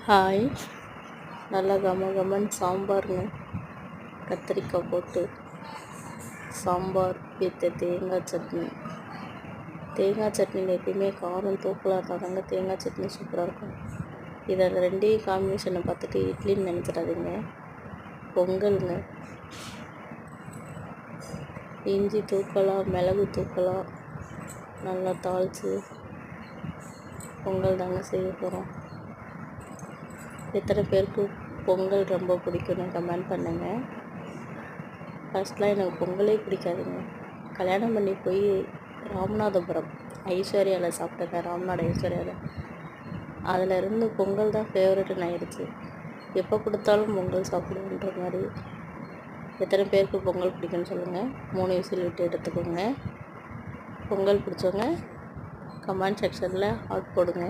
Hi, நல்லா கம சாம்பாருங்க. கத்திரிக்காய் போட்டு சாம்பார் வித் தேங்காய் சட்னி. தேங்காய் சட்னியில் எப்பயுமே காரம் தூக்கலாக இருந்தாங்க. தேங்காய் சட்னி சூப்பராக இருக்கும். இதை ரெண்டையும் காம்பினேஷனை பார்த்துட்டு இட்லின்னு நினச்சிடாதீங்க, பொங்கலுங்க. இஞ்சி தூக்கலாம், மிளகு தூக்கலாம், நல்லா தாளித்து பொங்கல் தாங்க செய்ய போகிறோம். எத்தனை பேருக்கு பொங்கல் ரொம்ப பிடிக்கும்னு கமெண்ட் பண்ணுங்கள். ஃபர்ஸ்ட்லாம் எனக்கு பொங்கலே பிடிக்காதுங்க. கல்யாணம் பண்ணி போய் ராமநாதபுரம் ஐஸ்வர்யாவில் சாப்பிட்டேங்க. ராம்நாடு ஐஸ்வர்யாவில் அதில் இருந்து பொங்கல் தான் ஃபேவரட்டுன்னு ஆயிடுச்சு. எப்போ கொடுத்தாலும் பொங்கல் சாப்பிடுன்ற மாதிரி. எத்தனை பேருக்கு பொங்கல் பிடிக்குன்னு சொல்லுங்கள். 3 விசில் விட்டு எடுத்துக்கோங்க. பொங்கல் பிடிச்சவங்க கமெண்ட் செக்ஷனில் ஹார்ட் போடுங்க.